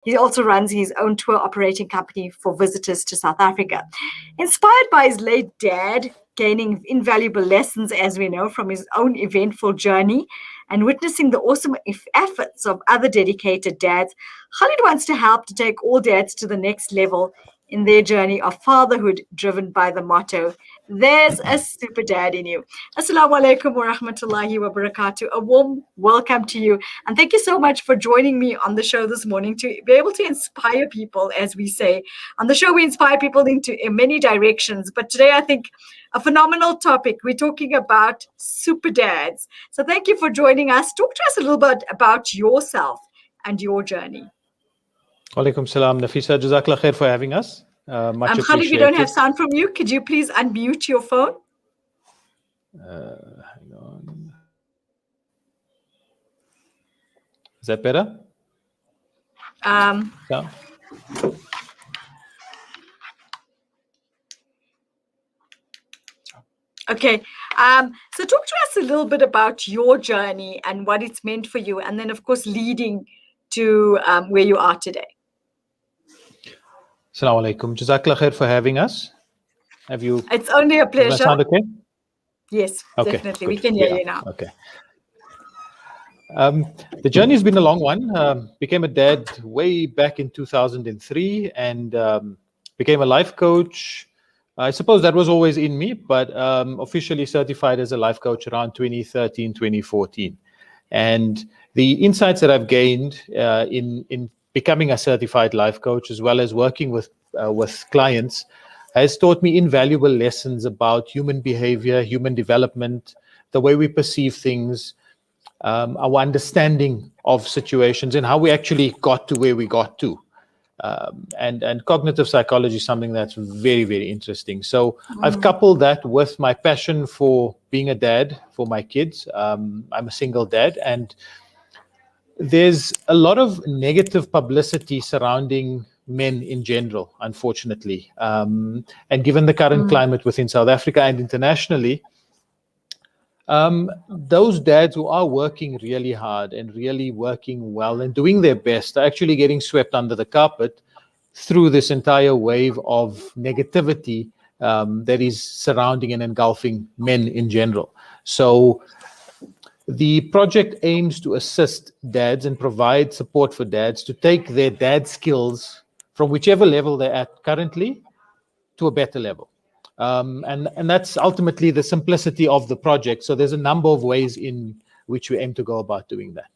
He also runs his own tour operating company for visitors to South Africa. Inspired by his late dad, gaining invaluable lessons, as we know, from his own eventful journey, and witnessing the awesome efforts of other dedicated dads, Khalid wants to help to take all dads to the next level in their journey of fatherhood, driven by the motto, "There's a super dad in you." Assalamu alaikum wa rahmatullahi wa barakatuh. A warm welcome to you. And thank you so much for joining me on the show this morning to be able to inspire people, as we say. On the show, we inspire people in many directions. But today, I think a phenomenal topic. We're talking about super dads. So thank you for joining us. Talk to us a little bit about yourself and your journey. Alaikum salam, Nafisa. Jazakallah khair for having us. Much appreciated. Khalid, we don't have sound from you. Could you please unmute your phone? Hang on. Is that better? Yeah. Okay. So talk to us a little bit about your journey and what it's meant for you. And then, of course, leading to where you are today. Assalamu alaikum. Jazakallah khair for having us. Have you? It's only a pleasure. Does that sound okay? Yes, okay, definitely. Good. We can hear you now. Okay. The journey has been a long one. Became a dad way back in 2003 and became a life coach. I suppose that was always in me, but officially certified as a life coach around 2013, 2014. And the insights that I've gained in becoming a certified life coach, as well as working with clients, has taught me invaluable lessons about human behavior, human development, the way we perceive things, our understanding of situations, and how we actually got to where we got to. And cognitive psychology is something that's very, very interesting. So I've coupled that with my passion for being a dad for my kids. I'm a single dad, and there's a lot of negative publicity surrounding men in general, unfortunately. And given the current climate within South Africa and internationally, those dads who are working really hard and really working well and doing their best are actually getting swept under the carpet through this entire wave of negativity that is surrounding and engulfing men in general. So the project aims to assist dads and provide support for dads to take their dad skills from whichever level they're at currently to a better level. And that's ultimately the simplicity of the project. So there's a number of ways in which we aim to go about doing that.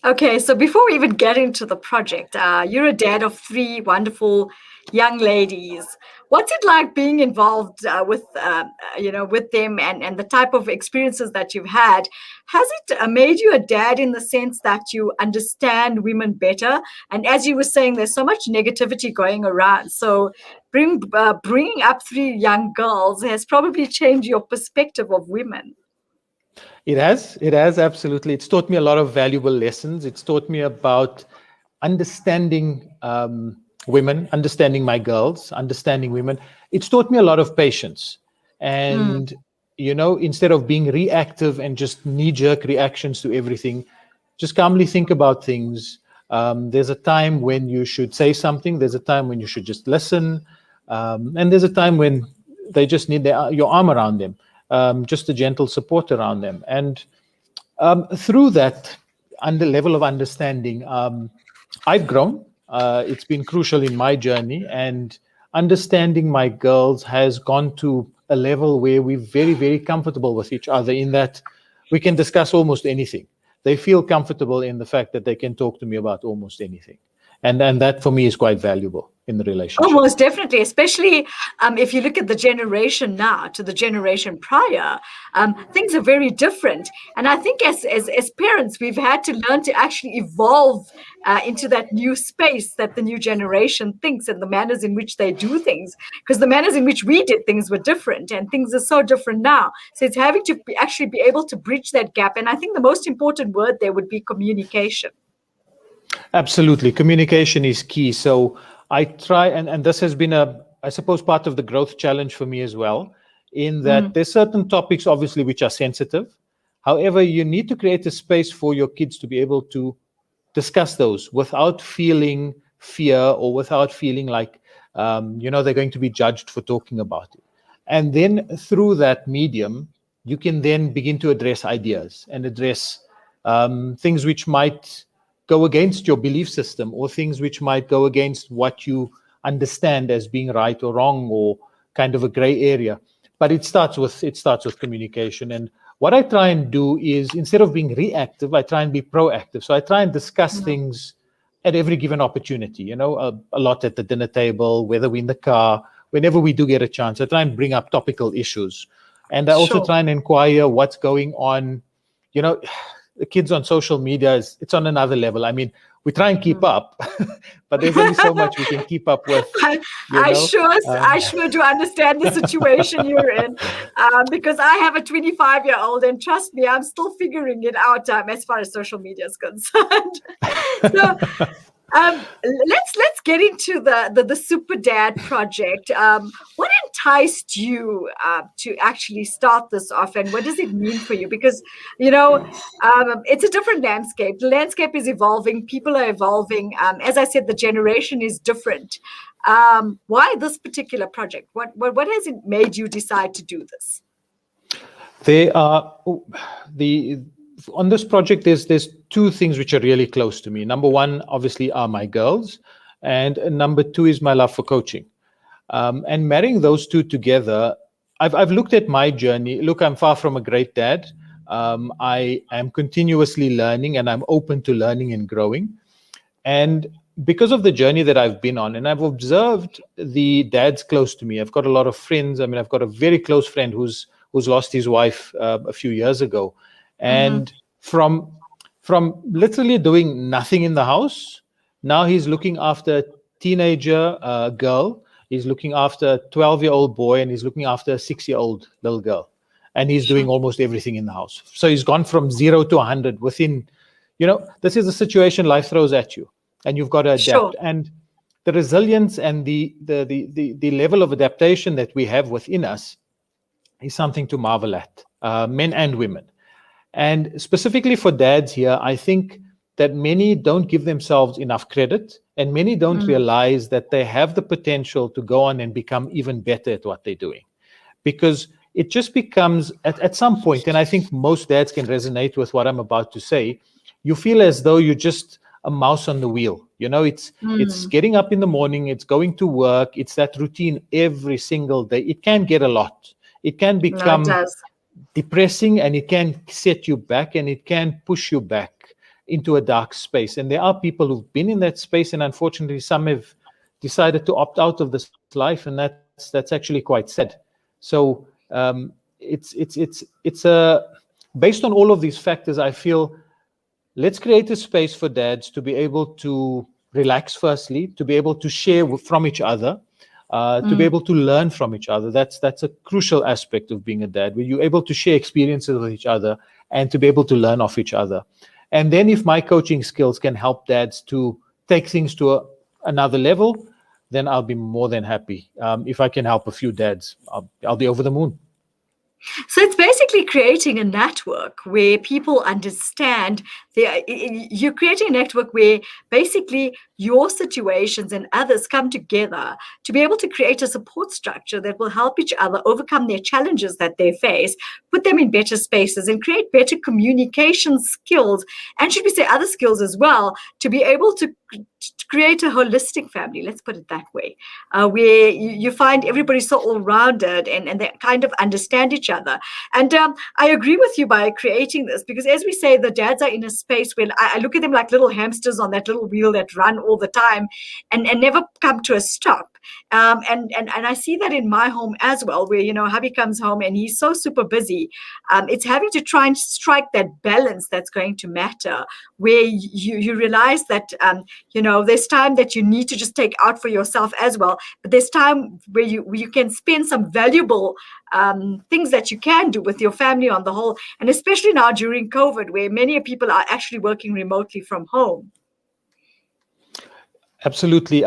Okay, so before we even get into the project, you're a dad of 3 wonderful young ladies. What's it like being involved with them and the type of experiences that you've had? Has it made you a dad in the sense that you understand women better? And as you were saying, there's so much negativity going around. So bringing up 3 young girls has probably changed your perspective of women. It has, absolutely. It's taught me a lot of valuable lessons. It's taught me about understanding women, understanding my girls, understanding women. It's taught me a lot of patience. And, instead of being reactive and just knee-jerk reactions to everything, just calmly think about things. There's a time when you should say something. There's a time when you should just listen. And there's a time when they just need your arm around them. Just a gentle support around them. And through that level of understanding, I've grown. It's been crucial in my journey, and understanding my girls has gone to a level where we're very, very comfortable with each other in that we can discuss almost anything. They feel comfortable in the fact that they can talk to me about almost anything. And that for me is quite valuable in the relationship. Oh, most definitely, especially if you look at the generation now to the generation prior, things are very different. And I think as parents, we've had to learn to actually evolve into that new space that the new generation thinks and the manners in which they do things, because the manners in which we did things were different and things are so different now. So it's having to actually be able to bridge that gap. And I think the most important word there would be communication. Absolutely. Communication is key. So I try, and this has been I suppose, part of the growth challenge for me as well, in that there's certain topics, obviously, which are sensitive. However, you need to create a space for your kids to be able to discuss those without feeling fear or without feeling like, they're going to be judged for talking about it. And then through that medium, you can then begin to address ideas and address things which might go against your belief system, or things which might go against what you understand as being right or wrong, or kind of a gray area. But it starts with communication. And what I try and do is, instead of being reactive, I try and be proactive. So I try and discuss things at every given opportunity, a lot at the dinner table, whether we're in the car, whenever we do get a chance. I try and bring up topical issues. And I also try and inquire what's going on. The kids on social media, it's on another level. I mean, we try and keep up, but there's only so much we can keep up with. I sure do understand the situation you're in, because I have a 25-year-old, and trust me, I'm still figuring it out as far as social media is concerned. So let's get into the Super Dad project. What enticed you to actually start this off, and what does it mean for you? Because it's a different landscape. The landscape is evolving. People are evolving. As I said, the generation is different. Why this particular project? What has it made you decide to do this? On this project, there's two things which are really close to me. Number one, obviously, are my girls, and number two is my love for coaching. And marrying those two together, I've looked at my journey. Look, I'm far from a great dad. I am continuously learning, and I'm open to learning and growing. And because of the journey that I've been on, and I've observed the dads close to me, I've got a lot of friends. I mean, I've got a very close friend who's lost his wife a few years ago. And from literally doing nothing in the house, now he's looking after a teenager girl, he's looking after a 12-year-old boy, and he's looking after a 6-year-old little girl. And he's doing almost everything in the house. So he's gone from 0 to 100 within, this is a situation life throws at you, and you've got to adapt. Sure. And the resilience and the level of adaptation that we have within us is something to marvel at, men and women. And specifically for dads here, I think that many don't give themselves enough credit, and many don't realize that they have the potential to go on and become even better at what they're doing. Because it just becomes, at some point, and I think most dads can resonate with what I'm about to say, you feel as though you're just a mouse on the wheel. It's getting up in the morning, it's going to work, it's that routine every single day. It can get a lot. It can become depressing, and it can set you back, and it can push you back into a dark space. And there are people who've been in that space, and unfortunately some have decided to opt out of this life, and that's actually quite sad. So it's based on all of these factors, I feel, let's create a space for dads to be able to relax, firstly, to be able to share from each other, to be able to learn from each other. That's a crucial aspect of being a dad, where you're able to share experiences with each other and to be able to learn off each other. And then if my coaching skills can help dads to take things to another level, then I'll be more than happy. If I can help a few dads, I'll be over the moon. So it's basically creating a network where people understand. You're creating a network where basically your situations and others come together to be able to create a support structure that will help each other overcome their challenges that they face, put them in better spaces, and create better communication skills, and should we say other skills as well, to be able to create a holistic family, let's put it that way, where you find everybody so all-rounded and they kind of understand each other. And I agree with you by creating this, because as we say, the dads are in a space where I look at them like little hamsters on that little wheel that run all the time and never come to a stop. And I see that in my home as well, where, hubby comes home and he's so super busy. It's having to try and strike that balance that's going to matter, where you realize that, there's time that you need to just take out for yourself as well. But there's time where you can spend some valuable things that you can do with your family on the whole. And especially now during COVID, where many people are actually working remotely from home. Absolutely.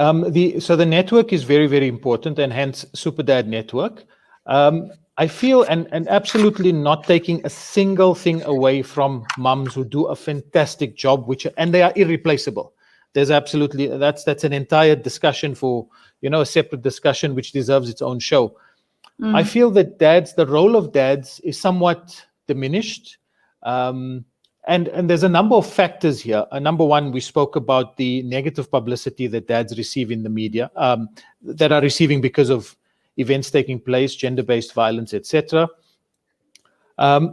So the network is very, very important, and hence Super Dad Network. I feel, and absolutely not taking a single thing away from mums who do a fantastic job, and they are irreplaceable. There's absolutely, that's an entire discussion for, a separate discussion which deserves its own show. I feel that the role of dads is somewhat diminished. And there's a number of factors here. Number one, we spoke about the negative publicity that dads receive in the media, that are receiving because of events taking place, gender-based violence, etc.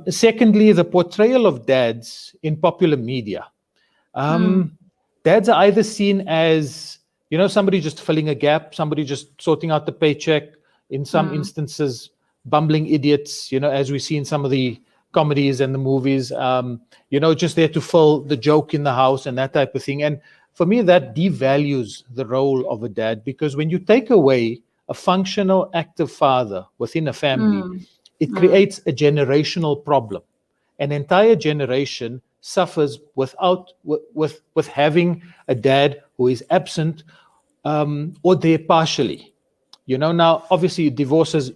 Secondly, the portrayal of dads in popular media. Dads are either seen as, somebody just filling a gap, somebody just sorting out the paycheck, in some instances, bumbling idiots, as we see in some of the comedies and the movies, just there to fill the joke in the house and that type of thing. And for me, that devalues the role of a dad, because when you take away a functional, active father within a family, it creates a generational problem. An entire generation suffers with having a dad who is absent, or there partially. Now, obviously,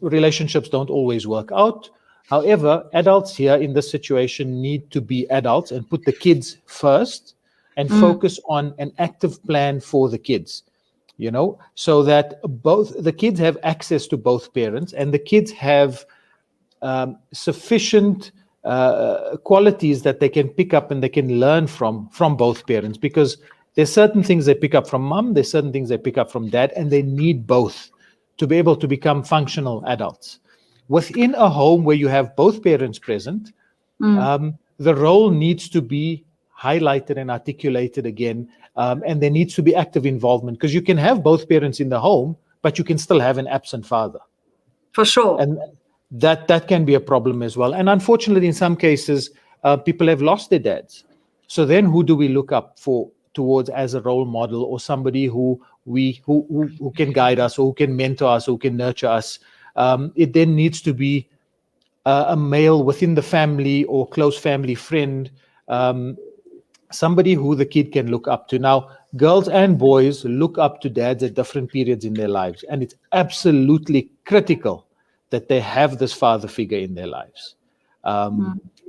relationships don't always work out. However, adults here in this situation need to be adults and put the kids first and focus on an active plan for the kids, so that both the kids have access to both parents, and the kids have sufficient qualities that they can pick up and they can learn from both parents, because there's certain things they pick up from mom, there's certain things they pick up from dad, and they need both to be able to become functional adults. Within a home where you have both parents present, the role needs to be highlighted and articulated again, and there needs to be active involvement, because you can have both parents in the home, but you can still have an absent father. For sure. And that can be a problem as well. And unfortunately, in some cases, people have lost their dads. So then who do we look up towards as a role model, or somebody who can guide us, or who can mentor us, or who can nurture us? It then needs to be a male within the family or close family friend, somebody who the kid can look up to. Now, girls and boys look up to dads at different periods in their lives, and it's absolutely critical that they have this father figure in their lives,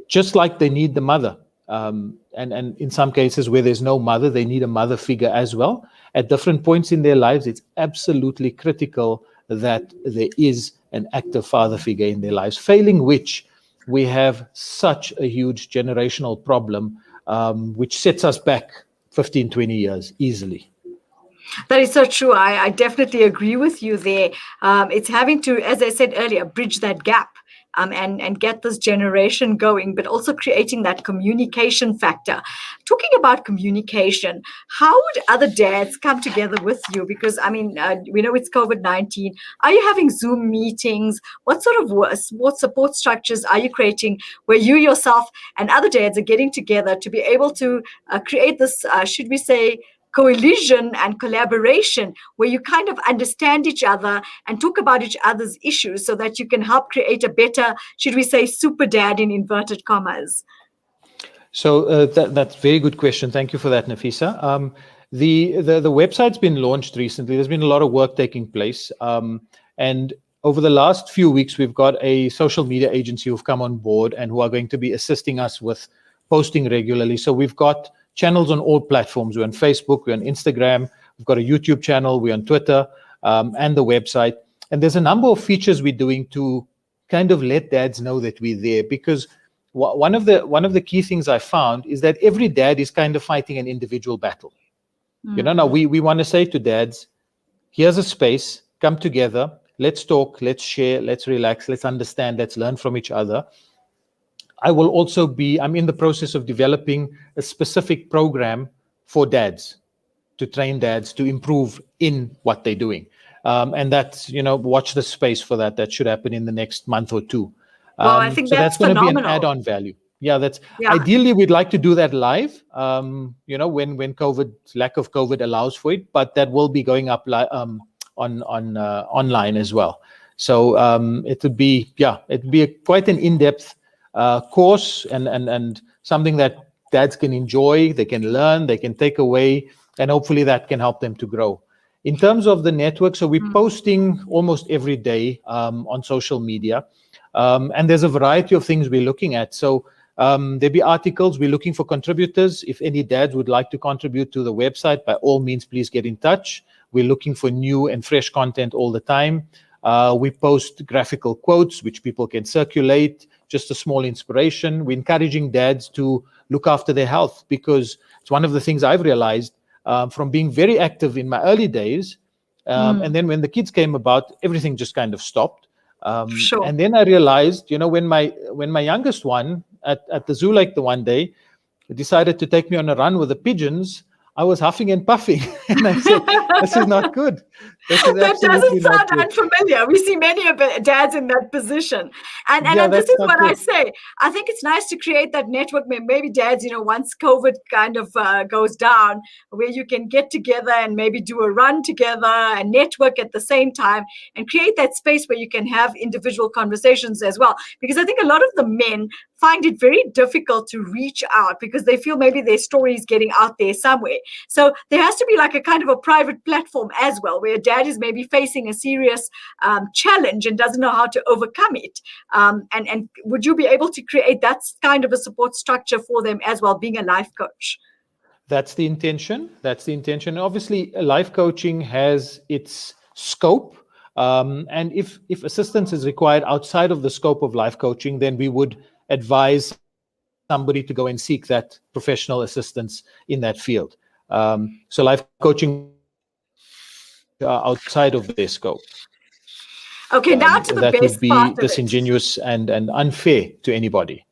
just like they need the mother. And in some cases where there's no mother, they need a mother figure as well. At different points in their lives, it's absolutely critical that there is an active father figure in their lives, failing which we have such a huge generational problem, which sets us back 15, 20 years easily. That is so true. I definitely agree with you there. It's having to, as I said earlier, bridge that gap. And get this generation going, but also creating that communication factor. Talking about communication, how would other dads come together with you? Because, we know it's COVID-19. Are you having Zoom meetings? What sort of what support structures are you creating where you yourself and other dads are getting together to be able to create this, should we say, coalition and collaboration where you kind of understand each other and talk about each other's issues so that you can help create a better, should we say, super dad in inverted commas? So that's a very good question. Thank you for that, Nafisa. The website's been launched recently. There's been a lot of work taking place. And over the last few weeks, we've got a social media agency who've come on board and who are going to be assisting us with posting regularly. So we've got channels on all platforms. We're on Facebook, we're on Instagram, we've got a YouTube channel, we're on Twitter, and the website. And there's a number of features we're doing to kind of let dads know that we're there, because one of the key things I found is that every dad is kind of fighting an individual battle. Now we want to say to dads, here's a space, come together, let's talk, let's share, let's relax, let's understand, let's learn from each other. I'm in the process of developing a specific program for dads, to train dads to improve in what they're doing. And that's, watch the space for that. That should happen in the next month or two. Well, I think that's going to be an phenomenal. add-on value. Ideally, we'd like to do that live, when lack of COVID allows for it, but that will be going up online as well. So it would be quite an in-depth course and something that dads can enjoy, they can learn, they can take away, and hopefully that can help them to grow. In terms of the network, so we're posting almost every day on social media. And there's a variety of things we're looking at. So there'll be articles. We're looking for contributors. If any dads would like to contribute to the website, by all means, please get in touch. We're looking for new and fresh content all the time. We post graphical quotes, which people can circulate, just a small inspiration. We're encouraging dads to look after their health, because it's one of the things I've realized from being very active in my early days. And then when the kids came about, everything just kind of stopped. Sure. And then I realized, when my youngest one at the zoo lake the one day decided to take me on a run with the pigeons, I was huffing and puffing, and I said, "This is not good. This is That absolutely doesn't not sound good." unfamiliar. We see many of dads in that position. And Yeah, this that's is not what I good. say. I think it's nice to create that network. Maybe dads, once COVID kind of goes down, where you can get together and maybe do a run together and network at the same time, and create that space where you can have individual conversations as well. Because I think a lot of the men find it very difficult to reach out, because they feel maybe their story is getting out there somewhere. So there has to be like a kind of a private platform as well, where a dad is maybe facing a serious challenge and doesn't know how to overcome it. And would you be able to create that kind of a support structure for them as well, being a life coach? That's the intention. That's the intention. Obviously, life coaching has its scope. And if assistance is required outside of the scope of life coaching, then we would advise somebody to go and seek that professional assistance in that field. So life coaching would be outside of their scope. Okay, now to the That would best be part of it. disingenuous and unfair to anybody.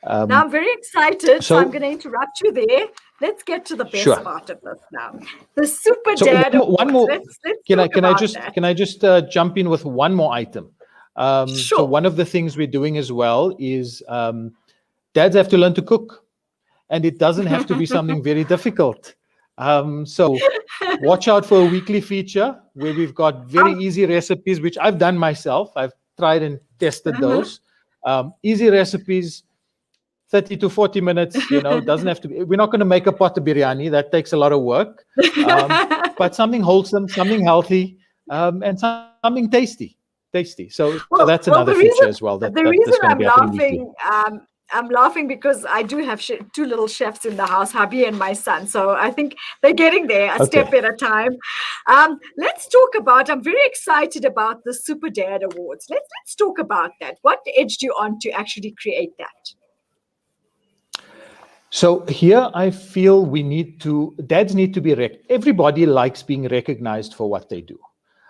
Now I'm very excited, so I'm going to interrupt you there. Let's get to the best Sure. part of this now. The Super So Dad one more. Let's Can talk about that. I just jump in with one more item? Sure. So one of the things we're doing as well is dads have to learn to cook, and it doesn't have to be something very difficult. So watch out for a weekly feature where we've got very easy recipes, which I've done myself. I've tried and tested those. Easy recipes, 30 to 40 minutes, doesn't have to be. We're not going to make a pot of biryani. That takes a lot of work. But something wholesome, something healthy, and something tasty. So that's another feature as well. The reason I'm laughing, I'm laughing because I do have two little chefs in the house, hubby and my son. So I think they're getting there a step at a time. Let's talk about, I'm very excited about the Super Dad Awards. Let's talk about that. What edged you on to actually create that? So here I feel dads need to be, everybody likes being recognized for what they do.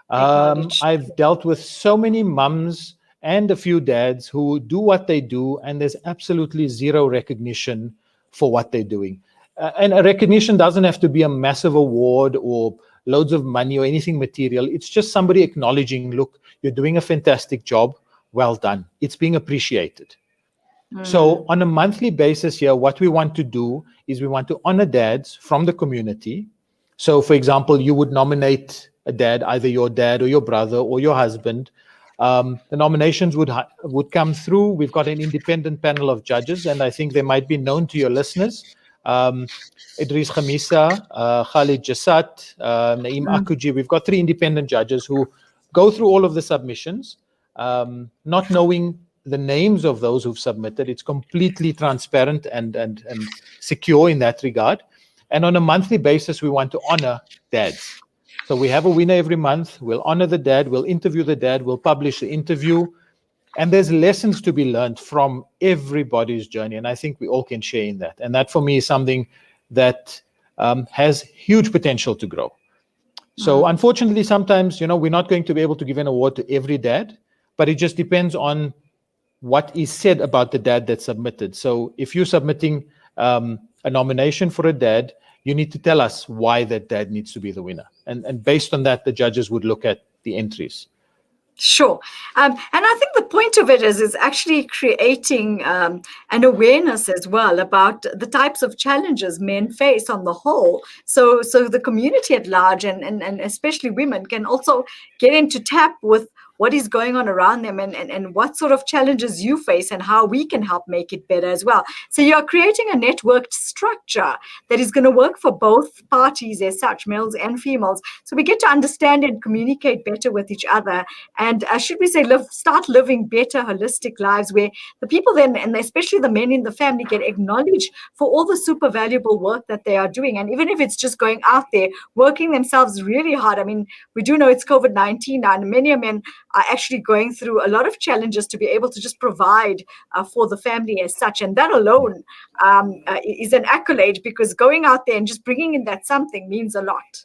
I've dealt with so many mums and a few dads who do what they do, and there's absolutely zero recognition for what they're doing. And a recognition doesn't have to be a massive award or loads of money or anything material. It's just somebody acknowledging, look, you're doing a fantastic job. Well done. It's being appreciated. So on a monthly basis here, what we want to do is we want to honor dads from the community. So for example, you would nominate a dad, either your dad or your brother or your husband. The nominations would come through. We've got an independent panel of judges, and I think they might be known to your listeners. Idris Khamisa, Khalid Jasat, Naeem Akuji. We've got 3 independent judges who go through all of the submissions, not knowing the names of those who've submitted. It's completely transparent and secure in that regard. And on a monthly basis, we want to honor dads. So we have a winner every month. We'll honor the dad. We'll interview the dad. We'll publish the interview. And there's lessons to be learned from everybody's journey. And I think we all can share in that. And that for me is something that has huge potential to grow. So unfortunately, sometimes, we're not going to be able to give an award to every dad, but it just depends on what is said about the dad that's submitted. So if you're submitting a nomination for a dad, you need to tell us why that dad needs to be the winner. And based on that, the judges would look at the entries. Sure. And I think the point of it is actually creating an awareness as well about the types of challenges men face on the whole. So the community at large and especially women can also get into tap with what is going on around them, and what sort of challenges you face and how we can help make it better as well. So you're creating a networked structure that is going to work for both parties as such, males and females. So we get to understand and communicate better with each other. And should we say, start living better, holistic lives where the people then, and especially the men in the family, get acknowledged for all the super valuable work that they are doing. And even if it's just going out there, working themselves really hard. I mean, we do know it's COVID-19 now, and many men are actually going through a lot of challenges to be able to just provide for the family as such. And that alone is an accolade, because going out there and just bringing in that something means a lot.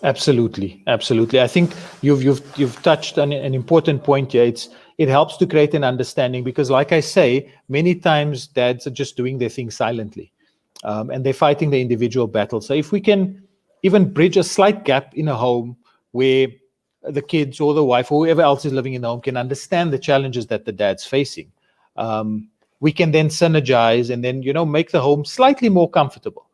Absolutely. I think you've touched on an important point here. It helps to create an understanding, because, like I say, many times dads are just doing their thing silently, and they're fighting the individual battles. So if we can even bridge a slight gap in a home where the kids or the wife or whoever else is living in the home can understand the challenges that the dad's facing, we can then synergize and then, make the home slightly more comfortable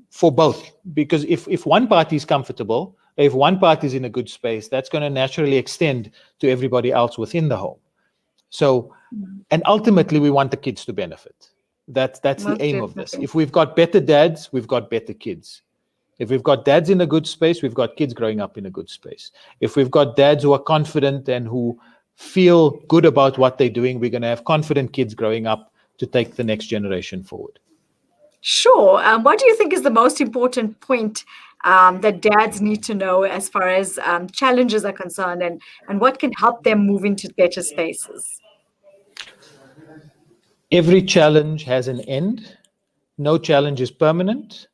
for both. Because if one party is comfortable, if one party is in a good space, that's going to naturally extend to everybody else within the home. So, and ultimately, we want the kids to benefit. That's the aim of this. If we've got better dads, we've got better kids. If we've got dads in a good space, we've got kids growing up in a good space. If we've got dads who are confident and who feel good about what they're doing, we're going to have confident kids growing up to take the next generation forward. Sure. What do you think is the most important point that dads need to know as far as challenges are concerned, and what can help them move into better spaces? Every challenge has an end. No challenge is permanent.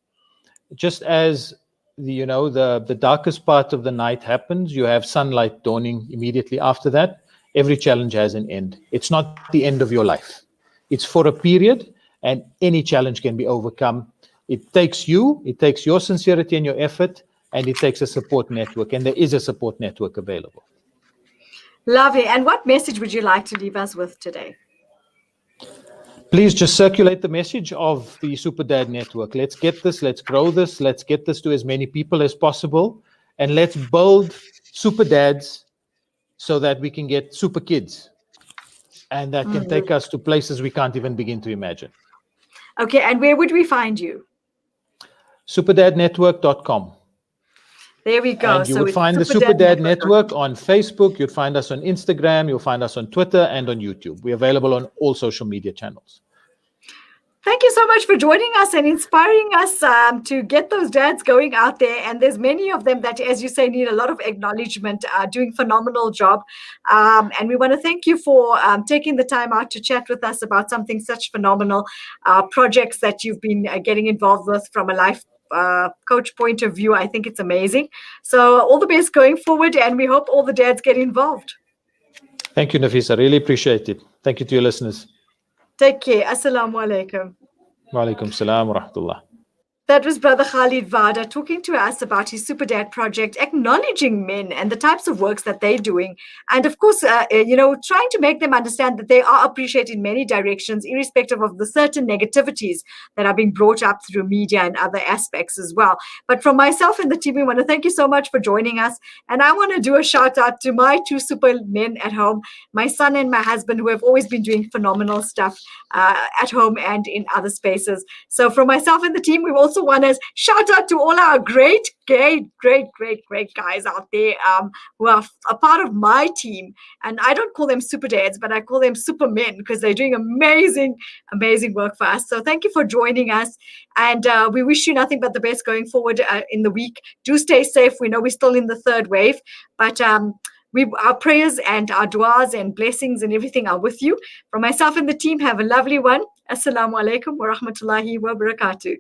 Just as the darkest part of the night happens, you have sunlight dawning immediately after that. Every challenge has an end. It's not the end of your life. It's for a period, and any challenge can be overcome. It takes your sincerity and your effort, and it takes a support network, and there is a support network available. Lovely. And what message would you like to leave us with today? Please just circulate the message of the Super Dad Network. Let's get this, let's grow this, let's get this to as many people as possible, and let's build super dads so that we can get super kids, and that can take us to places we can't even begin to imagine. Okay, and where would we find you? superdadnetwork.com. There we go. And you would find the Super Dad Network on Facebook. You'd find us on Instagram. You'll find us on Twitter and on YouTube. We're available on all social media channels. Thank you so much for joining us and inspiring us to get those dads going out there. And there's many of them that, as you say, need a lot of acknowledgement, doing phenomenal job. And we want to thank you for taking the time out to chat with us about something such phenomenal projects that you've been getting involved with from a life coach point of view. I think it's amazing. So all the best going forward, and we hope all the dads get involved. Thank you, Nafisa. Really appreciate it. Thank you to your listeners. Take care. Assalamu alaikum. Wa alaikum salam wa rahmatullah. That was Brother Khalid Vawda talking to us about his Super Dad project, acknowledging men and the types of works that they're doing. And of course, trying to make them understand that they are appreciated in many directions, irrespective of the certain negativities that are being brought up through media and other aspects as well. But from myself and the team, we want to thank you so much for joining us. And I want to do a shout out to my two super men at home, my son and my husband, who have always been doing phenomenal stuff at home and in other spaces. So from myself and the team, we also want to shout out to all our great guys out there who are a part of my team. And I don't call them super dads, but I call them super men, because they're doing amazing work for us. So thank you for joining us. And we wish you nothing but the best going forward in the week. Do stay safe. We know we're still in the third wave, but our prayers and our du'as and blessings and everything are with you. From myself and the team, have a lovely one. Assalamu alaikum wa rahmatullahi wa barakatuh.